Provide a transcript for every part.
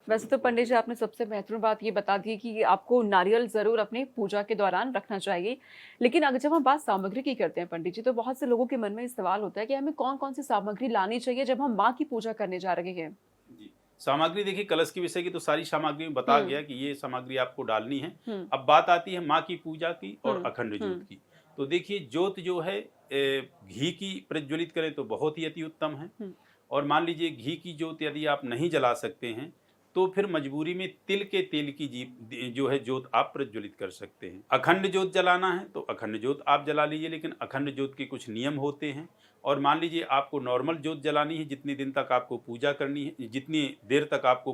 वैसे तो पंडित जी आपने सबसे महत्वपूर्ण बात ये बता दी कि आपको नारियल ज़रूर अपनी पूजा के दौरान रखना चाहिए। लेकिन अगर जब हम बात सामग्री की करते हैं पंडित जी, तो बहुत से लोगों के मन में ये सवाल होता है कि हमें कौन-कौन सी सामग्री लानी चाहिए जब हम माँ की पूजा करने जा रहे हैं? जी। सामग्री देखिए, कलश के विषय की तो सारी सामग्री में बता हुँ, गया कि ये सामग्री आपको डालनी है। हुँ, अब बात आती है माँ की पूजा की और हुँ, अखंड ज्योत हुँ, की। तो देखिए, ज्योत जो है घी की प्रज्वलित करें तो बहुत ही अति उत्तम है। हुँ, और मान लीजिए घी की ज्योत यदि आप नहीं जला सकते हैं, तो फिर मजबूरी में तिल के तेल की जो है ज्योत आप प्रज्वलित कर सकते हैं। अखंड ज्योत जलाना है तो अखंड ज्योत आप जला लीजिए, लेकिन अखंड ज्योत के कुछ नियम होते हैं। और मान लीजिए आपको नॉर्मल ज्योत जलानी है, जितनी दिन तक आपको पूजा करनी है, जितनी देर तक आपको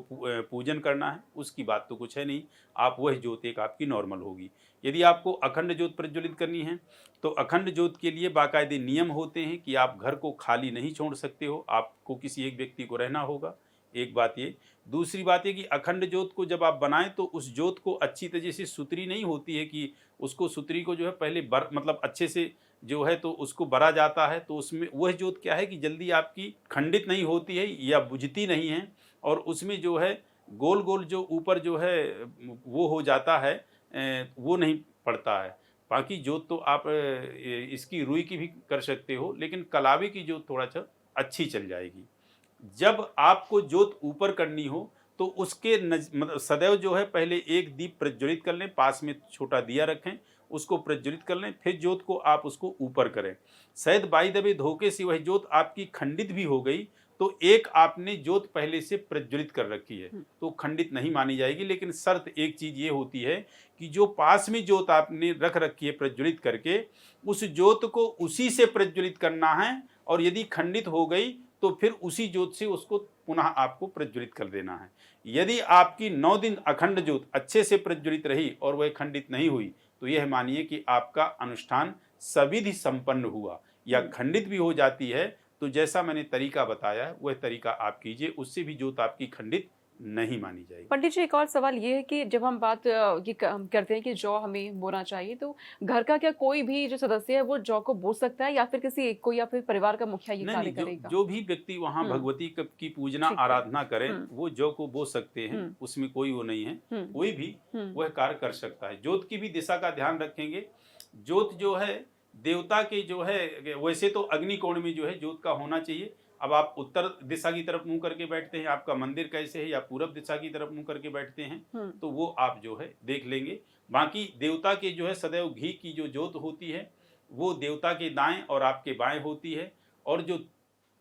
पूजन करना है, उसकी बात तो कुछ है नहीं। आप वह ज्योत एक आपकी नॉर्मल होगी। यदि आपको अखंड ज्योत प्रज्वलित करनी है, तो अखंड ज्योत के लिए बाकायदे नियम होते हैं कि आप घर को खाली नहीं छोड़ सकते हो, आपको किसी एक व्यक्ति को रहना होगा। एक बात ये। दूसरी बात ये कि अखंड ज्योत को जब आप बनाएँ तो उस ज्योत को अच्छी तरह से सुतरी नहीं होती है कि उसको सुतरी को जो है पहले मतलब अच्छे से जो है तो उसको बरा जाता है, तो उसमें वह जोत क्या है कि जल्दी आपकी खंडित नहीं होती है या बुझती नहीं है। और उसमें जो है गोल-गोल जो ऊपर जो है वो हो जाता है, वो नहीं पड़ता है। बाकी जोत तो आप इसकी रुई की भी कर सकते हो, लेकिन कलावे की जोत थोड़ा-सा अच्छी चल जाएगी। जब आपको जोत ऊपर करनी हो, तो उसके मतलब सदैव जो है पहले एक दीप प्रज्वलित कर लें, पास में छोटा दिया रखें, उसको प्रज्वलित कर लें, फिर जोत को आप उसको ऊपर करें। शायद बाय द वे धोखे से वह जोत आपकी खंडित भी हो गई, तो एक आपने जोत पहले से प्रज्वलित कर रखी है, हुँ, तो खंडित नहीं मानी जाएगी। लेकिन शर्त एक चीज़ ये होती है कि जो पास में जोत आपने रख रखी है प्रज्वलित करके, उस जोत को उसी से प्रज्वलित करना है। और यदि खंडित हो गई, तो फिर उसी जोत से उसको पुनः आपको प्रज्वलित कर देना है। यदि आपकी 9 दिन अखंड ज्योत अच्छे से प्रज्वलित रही और वह खंडित नहीं हुई, तो यह मानिए कि आपका अनुष्ठान सविधि संपन्न हुआ। या हुँ। खंडित भी हो जाती है, तो जैसा मैंने तरीका बताया है, वह तरीका आप कीजिए, उससे भी ज्योत आपकी खंडित नहीं मानी जाएगी। पंडित जी, एक और सवाल ये है कि जब हम बात ये करते हैं कि जौ हमें बोना चाहिए, तो घर का क्या कोई भी जो सदस्य है वो जौ को बो सकता है या फिर किसी एक को या फिर परिवार का मुखिया ये नहीं, कार्य नहीं, जो करेगा? जो भी व्यक्ति वहाँ हुँ, भगवती की पूजना ठीक है। आराधना करें, हुँ, वो जौ को बो सकते हैं, हुँ, उसमें कोई वो नहीं है। हुँ, कोई भी हुँ, वह कार्य कर सकता है। ज्योत की भी दिशा का ध्यान रखेंगे। ज्योत जो है देवता के जो है, वैसे तो अग्नि कोण में जो है ज्योत का होना चाहिए। अब आप उत्तर दिशा की तरफ मुँह करके बैठते हैं, आपका मंदिर कैसे है, या पूरब दिशा की तरफ मुँह करके बैठते हैं, हुँ, तो वो आप जो है देख लेंगे। बाकी देवता के जो है सदैव घी की जो ज्योत होती है, वो देवता के दाएँ और आपके बाएँ होती है। और जो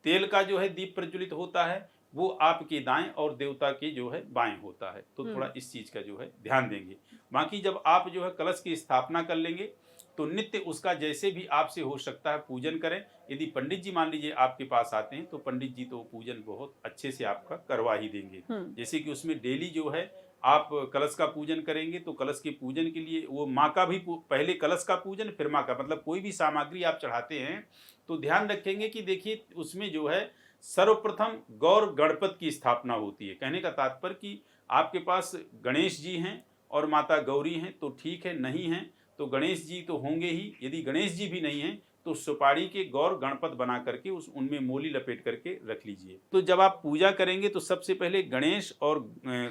तेल का जो है दीप प्रज्वलित होता है, वो आपके दाएँ और देवता के जो है बाएँ होता है। तो हुँ, थोड़ा इस चीज़ का जो है ध्यान देंगे। बाकी जब आप जो है कलश की स्थापना कर लेंगे, तो नित्य उसका जैसे भी आपसे हो सकता है पूजन करें। यदि पंडित जी मान लीजिए आपके पास आते हैं, तो पंडित जी तो पूजन बहुत अच्छे से आपका करवा ही देंगे। हुँ, जैसे कि उसमें डेली जो है आप कलश का पूजन करेंगे, तो कलश के पूजन के लिए वो माँ का भी पहले कलश का पूजन फिर माँ का, मतलब कोई भी सामग्री आप चढ़ाते हैं, तो ध्यान रखेंगे कि देखिए उसमें जो है सर्वप्रथम गौर गणपत की स्थापना होती है। कहने का तात्पर्य कि आपके पास गणेश जी हैं और माता गौरी हैं तो ठीक है, नहीं हैं तो गणेश जी तो होंगे ही। यदि गणेश जी भी नहीं हैं, तो सुपारी के गौर गणपत बना करके उस उनमें मोली लपेट करके रख लीजिए। तो जब आप पूजा करेंगे तो सबसे पहले गणेश और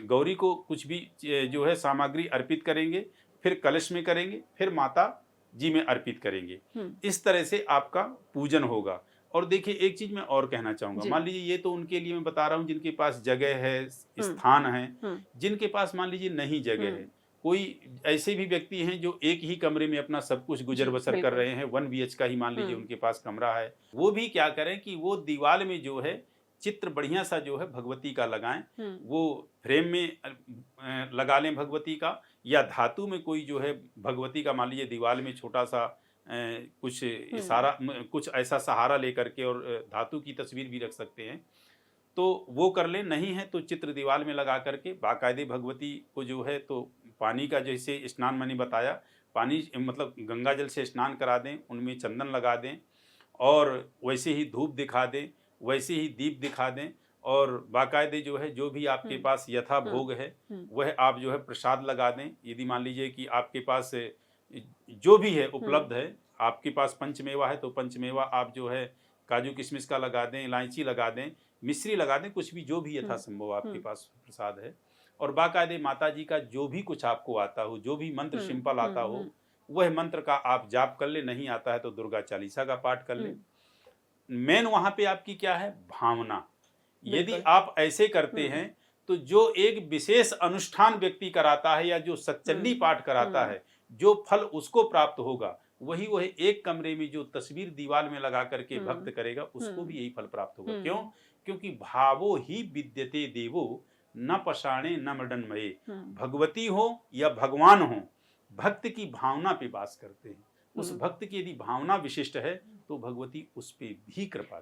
गौरी को कुछ भी जो है सामग्री अर्पित करेंगे, फिर कलश में करेंगे, फिर माता जी में अर्पित करेंगे। हुँ, इस तरह से आपका पूजन होगा। और देखिए एक चीज़ मैं और कहना चाहूँगा, जी। मान लीजिए ये तो उनके लिए मैं बता रहा हूँ जिनके पास जगह है, हुँ, स्थान है। हुँ, जिनके पास मान लीजिए नहीं जगह है, हुँ, कोई ऐसे भी व्यक्ति हैं जो एक ही कमरे में अपना सब कुछ जी, गुज़र-बसर कर बिल्कुल। रहे हैं, 1 बीएच का ही मान लीजिए हुँ, उनके पास कमरा है। वो भी क्या करें कि वो दीवाल में जो है चित्र बढ़िया-सा जो है भगवती का लगाएँ। हुँ, वो फ्रेम में लगा लें भगवती का, या धातु में कोई जो है भगवती का मान लीजिए दीवाल में छोटा-सा कुछ हुँ, इशारा कुछ ऐसा सहारा लेकर के, और धातु की तस्वीर भी रख सकते हैं। तो वो कर लें, नहीं है तो चित्र दीवार में लगा करके बाकायदे भगवती को जो है तो पानी का जैसे स्नान मैंने बताया, पानी मतलब गंगा जल से स्नान करा दें, उनमें चंदन लगा दें और वैसे ही धूप दिखा दें, वैसे ही दीप दिखा दें। और बाकायदे जो है जो भी आपके हुँ, पास यथा हुँ, भोग है, हुँ, वह आप जो है प्रसाद लगा दें। यदि मान लीजिए कि आपके पास जो भी है हुँ, उपलब्ध है, आपके पास पंचमेवा है तो पंचमेवा आप जो है काजू किशमिश का लगा दें, इलायची लगा दें, मिश्री लगा दें, कुछ भी जो भी हुँ, यथासंभव आपके हुँ, पास प्रसाद है, और बाकायदे माता जी का जो भी कुछ आपको आता हो, जो भी मंत्र सिंपल आता हो, वह मंत्र का आप जाप कर ले। नहीं आता है तो दुर्गा चालीसा का पाठ कर ले। मेन वहां पे आपकी क्या है, भावना। यदि बिल्कुल। आप ऐसे करते हैं तो जो एक विशेष अनुष्ठान व्यक्ति कराता है या जो सच्चंडी पाठ कराता है, जो फल उसको प्राप्त होगा, वही वह एक कमरे में जो तस्वीर दीवार में लगा करके भक्त करेगा, उसको भी यही फल प्राप्त होगा। क्यों? क्योंकि भावो ही विद्यते देवो न पषाणे न मृडनमये। भगवती हो या भगवान हो, भक्त की भावना पे वास करते हैं। उस भक्त की यदि भावना विशिष्ट है तो भगवती उस पे भी कृपा